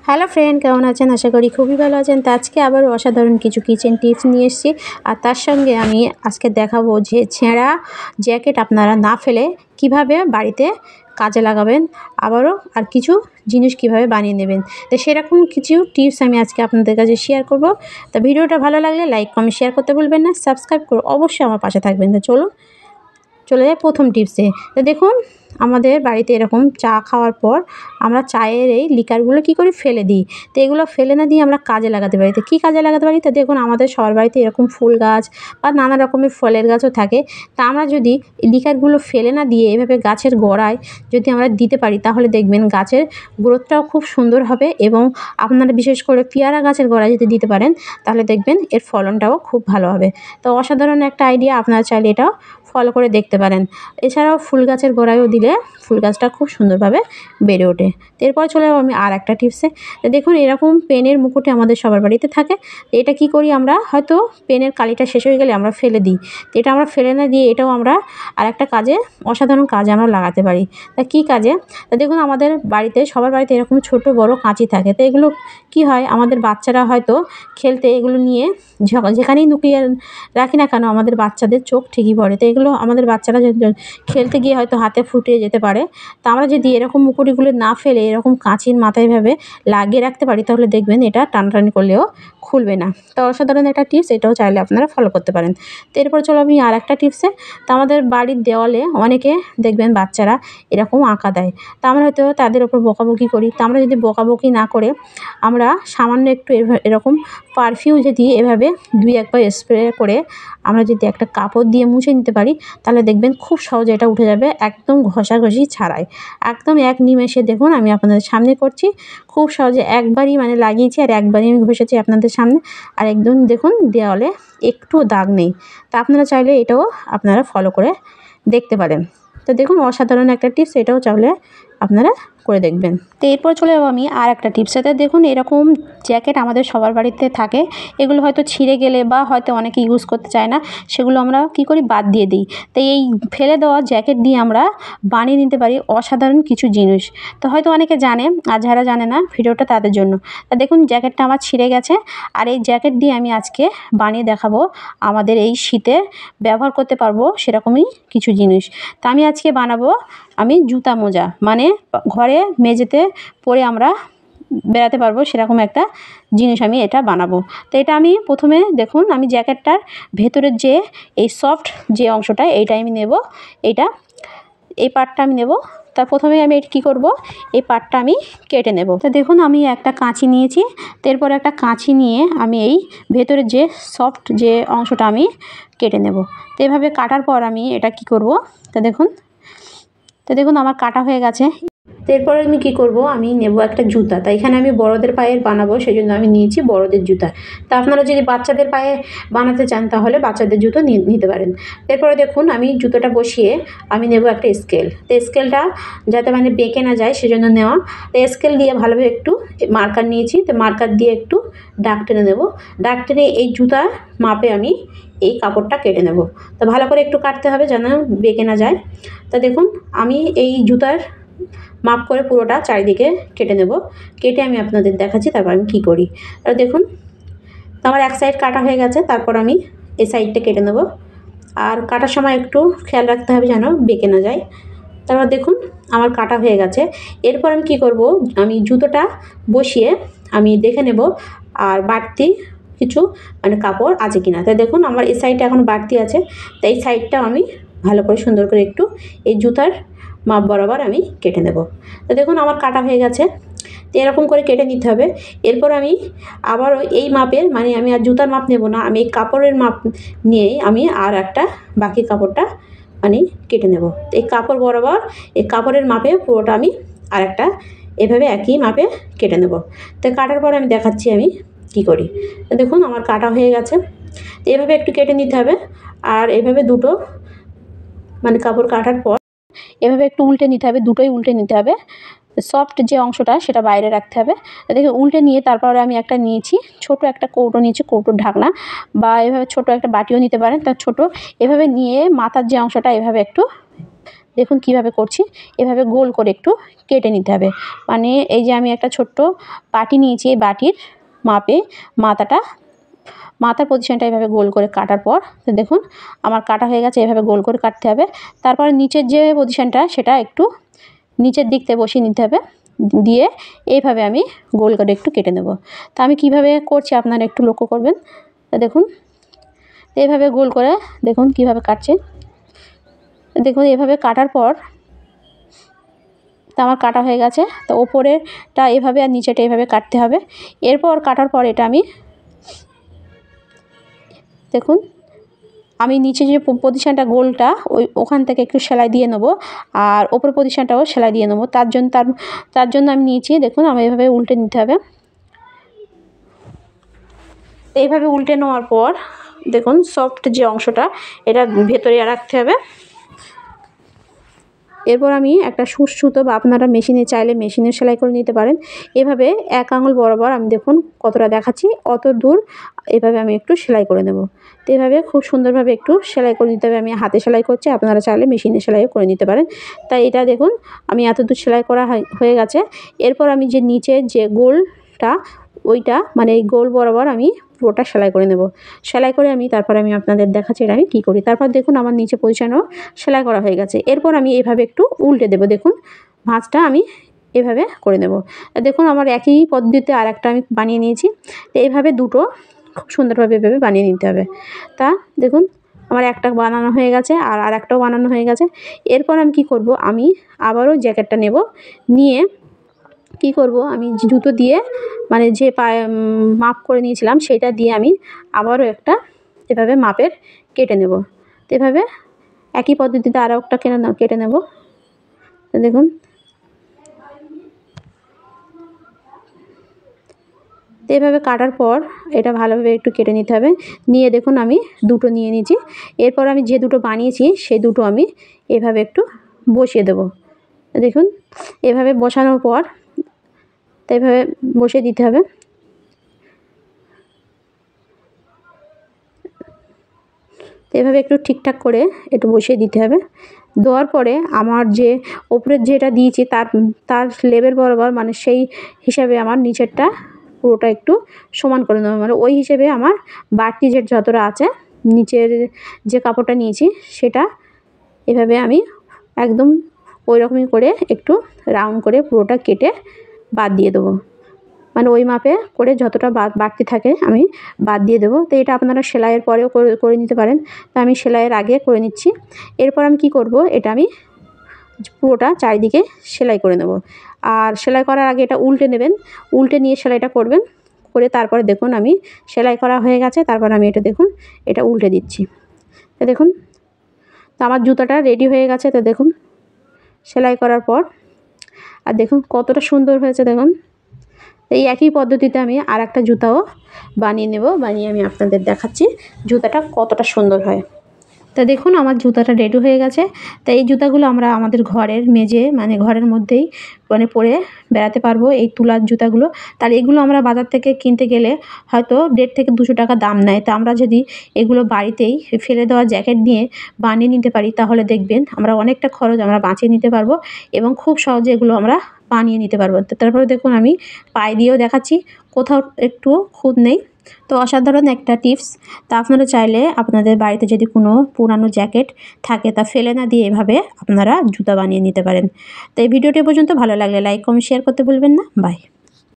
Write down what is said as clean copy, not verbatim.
Hello friend, কেমন আছেন? আশা করি খুবই ভালো আছেন। তো আজকে আবারও অসাধারণ কিছু কিচেন টিপস নিয়ে এসেছি। আর তার সঙ্গে আমি আজকে দেখাবো যে ছেঁড়া জ্যাকেট আপনারা না ফেলে কিভাবে বাড়িতে কাজে লাগাবেন, আবারও আর কিছু জিনিস কিভাবে বানিয়ে নেবেন। তো সেরকম কিছু টিপস আমি আজকে আপনাদের কাছে শেয়ার করব। তো ভিডিওটা ভালো লাগলে লাইক, কমেন্ট, শেয়ার করতে ভুলবেন না। সাবস্ক্রাইব করে অবশ্যই আমার পাশে থাকবেন। তো চলুন চলে যায় প্রথম টিপসে। তো দেখুন, আমাদের বাড়িতে এরকম চা খাওয়ার পর আমরা চায়ের এই লিকারগুলো কী করি, ফেলে দিই। তো এগুলো ফেলে না দিয়ে আমরা কাজে লাগাতে পারি। তো কী কাজে লাগাতে পারি? তো দেখুন, আমাদের সবার বাড়িতে এরকম ফুল গাছ বা নানা রকমের ফলের গাছও থাকে। তা আমরা যদি এই লিকারগুলো ফেলে না দিয়ে এভাবে গাছের গোড়ায় যদি আমরা দিতে পারি, তাহলে দেখবেন গাছের গ্রোথটাও খুব সুন্দর হবে। এবং আপনারা বিশেষ করে পেয়ারা গাছের গোড়ায় যদি দিতে পারেন, তাহলে দেখবেন এর ফলনটাও খুব ভালো হবে। তো অসাধারণ একটা আইডিয়া, আপনারা চাইলে এটাও ফলো করে দেখতে পারেন। এছাড়াও ফুল গাছের গোড়ায়ও দিলে ফুল গাছটা খুব সুন্দরভাবে বেড়ে ওঠে। এরপর চলে যাবো আমি আর একটা টিপসে। তো দেখুন, এরকম পেনের মুকুটে আমাদের সবার বাড়িতে থাকে। তো এটা কী করি, আমরা হয়তো পেনের কালিটা শেষ হয়ে গেলে আমরা ফেলে দিই। তো এটা আমরা ফেলে না দিয়ে এটাও আমরা আর একটা কাজে, অসাধারণ কাজে আমরা লাগাতে পারি। তা কী কাজে? তো দেখুন, আমাদের বাড়িতে সবার বাড়িতে এরকম ছোট বড় কাঁচি থাকে। তো এগুলো কী হয়, আমাদের বাচ্চারা হয়তো খেলতে এগুলো নিয়ে যেখানেই লুকিয়ে রাখি না কেন, আমাদের বাচ্চাদের চোখ ঠিকই পড়ে। তো এগুলো আমাদের বাচ্চারা খেলতে গিয়ে হয়তো হাতে ফুটে যেতে পারে। তা আমরা যদি এরকম মুকুটগুলো না ফেলে এরকম কাঁচির মাথায় এভাবে লাগিয়ে রাখতে পারি, তাহলে দেখবেন এটা টানাটানি করলেও খুলবে না। তো অসাধারণ একটা টিপস, এটাও চাইলে আপনারা ফলো করতে পারেন। তো এরপর চলো আমি আর একটা টিপসে। তো আমাদের বাড়ির দেওয়ালে অনেকে দেখবেন বাচ্চারা এরকম আঁকা দেয়। তা আমরা হয়তো তাদের ওপর বকাবকি করি। তা আমরা যদি বকাবকি না করে আমরা সামান্য একটু এরকম পারফিউম যদি এভাবে 2-1 বার স্প্রে করে আমরা যদি একটা কাপড় দিয়ে মুছে নিতে পারি, তাহলে দেখবেন খুব সহজে এটা উঠে যাবে, একদম ঘষাঘষি ছাড়াই। একদম এক নিমেষে দেখুন আমি আপনাদের সামনে করছি। খুব সহজে একবারই লাগিয়েছি আর একবারই আমি ঘষেছি আপনাদের সামনে। আর একদম দেখুন, দেওয়ালে একটুও দাগ নেই। তা আপনারা চাইলে এটাও আপনারা ফলো করে দেখতে পারেন। তো দেখুন, অসাধারণ একটা টিপস, এটাও চাইলে আপনারা করে দেখবেন। তো এরপর চলে যাবো আমি আর একটা টিপসেতে। দেখুন, এরকম জ্যাকেট আমাদের সবার বাড়িতে থাকে। এগুলো হয়তো ছিঁড়ে গেলে বা হয়তো অনেকে ইউজ করতে চায় না, সেগুলো আমরা কী করি, বাদ দিয়ে দিই। তো এই ফেলে দেওয়া জ্যাকেট দিয়ে আমরা বানিয়ে নিতে পারি অসাধারণ কিছু জিনিস। তো হয়তো অনেকে জানে, আর যারা জানে না ভিডিওটা তাদের জন্য। তা দেখুন, জ্যাকেটটা আমার ছিঁড়ে গেছে, আর এই জ্যাকেট দিয়ে আমি আজকে বানিয়ে দেখাবো আমাদের এই শীতে ব্যবহার করতে পারবো সেরকমই কিছু জিনিস। তা আমি আজকে বানাবো জুতা মোজা, মানে ঘরে মেঝেতে পরে আমরা বেড়াতে পারবো সেরকম একটা জিনিস আমি এটা বানাবো। তো এটা আমি প্রথমে দেখুন, আমি জ্যাকেটটার ভেতরের যে এই সফট যে অংশটা, এইটা আমি নেব। এই পার্টটা আমি নেব। তা প্রথমে আমি এটা কী করবো, এই পার্টটা আমি কেটে নেব। তো দেখুন, আমি একটা কাঁচি নিয়েছি। তো এরপর একটা কাঁচি নিয়ে আমি এই ভেতরের যে সফট যে অংশটা আমি কেটে নেব। তো এভাবে কাটার পর আমি এটা কী করব, তো দেখুন আমার কাটা হয়ে গেছে। তো এরপরে আমি কী করব, আমি নেব একটা জুতা। তাই এখানে আমি বড়দের পায়ের বানাবো, সেই জন্য আমি নিয়েছি বড়দের জুতা। তা আপনারা যদি বাচ্চাদের পায়ে বানাতে চান, তাহলে বাচ্চাদের জুতো নিতে পারেন। এরপরে দেখুন, আমি জুতোটা বসিয়ে আমি নেব একটা স্কেল। তো স্কেলটা যাতে বেঁকে না যায় সেজন্য নেওয়া। তো স্কেল দিয়ে ভালোভাবে একটু মার্কার নিয়েছি। তো মার্কার দিয়ে একটু দাগ টেনে নেব। দাগ টেনে এই জুতার মাপে আমি এই কাপড়টা কেটে নেব। তো ভালো করে একটু কাটতে হবে যেন বেঁকে না যায়। তো দেখুন, আমি এই জুতার মাপ করে পুরোটা চারিদিকে কেটে নেব। কেটে আমি আপনাদের দেখাচ্ছি তারপর আমি কী করি। আর দেখুন, তো আমার এক সাইড কাটা হয়ে গেছে। তারপর আমি এই সাইডটা কেটে নেব। আর কাটার সময় একটু খেয়াল রাখতে হবে যেন বেঁকে না যায়। তারপর দেখুন, আমার কাটা হয়ে গেছে। এরপর আমি কী করব, আমি জুতোটা বসিয়ে আমি দেখে নেব আর বাড়তি কিছু কাপড় আছে কিনা। তাই দেখুন, আমার এই সাইডটা এখন বাড়তি আছে। তো এই সাইডটা আমি ভালো করে সুন্দর করে একটু এই জুতার মাপ বরাবর আমি কেটে নেব। তো দেখুন, আমার কাটা হয়ে গেছে। তো এরকম করে কেটে নিতে হবে। এরপর আমি আবারও এই মাপের, আমি আর জুতার মাপ নেব না, আমি এই কাপড়ের মাপ নিয়েই আমি আর একটা বাকি কাপড়টা কেটে নেব। তো এই কাপড় বরাবর, এই কাপড়ের মাপে পুরোটা আমি আর একটা এভাবে একই মাপে কেটে নেব। তো কাটার পর আমি দেখাচ্ছি আমি কী করি। তো দেখুন, আমার কাটা হয়ে গেছে। তো এভাবে একটু কেটে নিতে হবে। আর এভাবে দুটো কাপড় কাটার পর এভাবে একটু উল্টে নিতে হবে, দুটোই উল্টে নিতে হবে। সফট যে অংশটা সেটা বাইরে রাখতে হবে। দেখে উল্টে নিয়ে তারপরে আমি একটা নিয়েছি, ছোট একটা কৌটো নিয়েছি, কৌটোর ঢাকনা, বা এভাবে ছোট একটা বাটিও নিতে পারেন। তার ছোট এভাবে নিয়ে মাথার যে অংশটা এভাবে একটু দেখুন কিভাবে করছি, এভাবে গোল করে একটু কেটে নিতে হবে। মানে এই যে আমি একটা ছোট্ট বাটি নিয়েছি, এই বাটির মাপে মাথার পজিশনটা এভাবে গোল করে কাটার পর তো দেখুন আমার কাটা হয়ে গেছে। এভাবে গোল করে কাটতে হবে। তারপরে নিচের যে পজিশনটা সেটা একটু নিচের দিক থেকে বসিয়ে নিতে হবে, দিয়ে এইভাবে আমি গোল করে একটু কেটে নেব। তা আমি কিভাবে করছি আপনারা একটু লক্ষ্য করবেন। তা দেখুন এইভাবে গোল করে দেখুন কিভাবে কাটছে। দেখুন এভাবে কাটার পর তো আমার কাটা হয়ে গেছে। তো ওপরেরটা এভাবে আর নিচেটা এভাবে কাটতে হবে। এরপর কাটার পর এটা আমি দেখুন আমি নিচে যে পজিশনটা গোলটা ওখান থেকে একটু সেলাই দিয়ে নেব, আর ওপর পজিশনটাও সেলাই দিয়ে নেব। তার জন্য আমি নিয়েছি, দেখুন আমার এভাবে উল্টে নিতে হবে। এইভাবে উল্টে নেওয়ার পর দেখুন সফট যে অংশটা এটা ভেতরে রাখতে হবে। এরপর আমি একটা সুতো বা আপনারা মেশিনে চাইলে মেশিনে সেলাই করে নিতে পারেন। এভাবে 1 আঙুল বরাবর আমি দেখুন কতটা দেখাচ্ছি অত দূর এভাবে আমি একটু সেলাই করে নেব। তো এভাবে খুব সুন্দরভাবে একটু সেলাই করে নিতে হবে। আমি হাতে সেলাই করছি, আপনারা চাইলে মেশিনে সেলাইও করে নিতে পারেন। তাই এটা দেখুন আমি এত দূর সেলাই করা হয়ে গেছে। এরপর আমি যে নিচের যে গোলটা ওইটা মানে এই গোল বরাবর আমি পুরোটা সেলাই করে নেব। সেলাই করে তারপর আমি আপনাদের দেখাচ্ছি এটা আমি কী করি। তারপর দেখুন আমার নিচে পজিশনও সেলাই করা হয়ে গেছে। এরপর আমি এভাবে একটু উল্টে দেব। দেখুন ভাঁজটা আমি এভাবে করে নেব। দেখুন আমার একই পদ্ধতিতে আরেকটা আমি বানিয়ে নিয়েছি। তো এইভাবে দুটো খুব সুন্দরভাবে এভাবে বানিয়ে নিতে হবে। তা দেখুন আমার একটা বানানো হয়ে গেছে আর আরেকটাও বানানো হয়ে গেছে। এরপর আমি কী করব, আমি আবারও জ্যাকেটটা নেব, নিয়ে কী করব আমি জুতো দিয়ে মানে যে পায়ে মাপ করে নিয়েছিলাম সেটা দিয়ে আমি আবারও একটা এভাবে মাপের কেটে নেব। তো এভাবে একই পদ্ধতিতে আরও একটা কেটে নেব। তো দেখুন তো এভাবে কাটার পর এটা ভালোভাবে একটু কেটে নিতে হবে। নিয়ে দেখুন আমি দুটো নিয়ে নিয়েছি। এরপর আমি যে দুটো বানিয়েছি সেই দুটো আমি এভাবে একটু বসিয়ে দেব। দেখুন এভাবে বসানোর পর তো এভাবে বসিয়ে দিতে হবে। তো এভাবে একটু ঠিকঠাক করে একটু বসিয়ে দিতে হবে। দেওয়ার পরে আমার যে ওপরের যেটা দিয়েছি তার লেবেল বরাবর মানে সেই হিসাবে আমার নিচেরটা পুরোটা একটু সমান করে নেবো। মানে ওই হিসেবে আমার বাড়তি যে যতটা আছে নিচের যে কাপড়টা নিয়েছি সেটা এভাবে আমি একদম ওই রকমই করে একটু রাউন্ড করে পুরোটা কেটে বাদ দিয়ে দেবো। মানে ওই মাপে করে যতটা বাড়তি থাকে আমি বাদ দিয়ে দেবো। তো এটা আপনারা সেলাইয়ের পরেও করে নিতে পারেন। তো আমি সেলাইয়ের আগে করে নিচ্ছি। এরপর আমি কী করব, এটা আমি পুরোটা চারিদিকে সেলাই করে নেব। আর সেলাই করার আগে এটা উল্টে নেবেন, উল্টে নিয়ে সেলাইটা করবেন। করে তারপরে দেখুন আমি সেলাই করা হয়ে গেছে। তারপর আমি এটা দেখুন এটা উল্টে দিচ্ছি। তো দেখুন তো আমার জুতাটা রেডি হয়ে গেছে। তো দেখুন সেলাই করার পর আর দেখুন কতটা সুন্দর হয়েছে দেখুন। এই একই পদ্ধতিতে আমি আরেকটা জুতাও বানিয়ে নেব। বানিয়ে আমি আপনাদের দেখাচ্ছি জুতাটা কতটা সুন্দর হয়। তা দেখুন আমার জুতাটা রেডি হয়ে গেছে। তা এই জুতাগুলো আমরা আমাদের ঘরের মেঝে মানে ঘরের মধ্যেই মানে পরে বেড়াতে পারবো, এই তুলার জুতাগুলো। তাহলে এগুলো আমরা বাজার থেকে কিনতে গেলে হয়তো 150 থেকে 200 টাকা দাম নেয়। তা আমরা যদি এগুলো বাড়িতেই ফেলে দেওয়া জ্যাকেট দিয়ে বানিয়ে নিতে পারি তাহলে দেখবেন আমরা অনেকটা খরচ আমরা বাঁচিয়ে নিতে পারবো এবং খুব সহজে এগুলো আমরা বানিয়ে নিতে পারবো। তো তারপরে দেখুন আমি পায়ে দিয়েও দেখাচ্ছি, কোথাও একটু খুঁত নেই। তো অসাধারণ একটা টিপস। তা আপনারা চাইলে আপনাদের বাড়িতে যদি কোনো পুরানো জ্যাকেট থাকে তা ফেলে না দিয়ে এভাবে আপনারা জুতা বানিয়ে নিতে পারেন। তো এই ভিডিওটি পর্যন্ত ভালো লাগলে লাইক কমেন্ট শেয়ার করতে ভুলবেন না। বাই।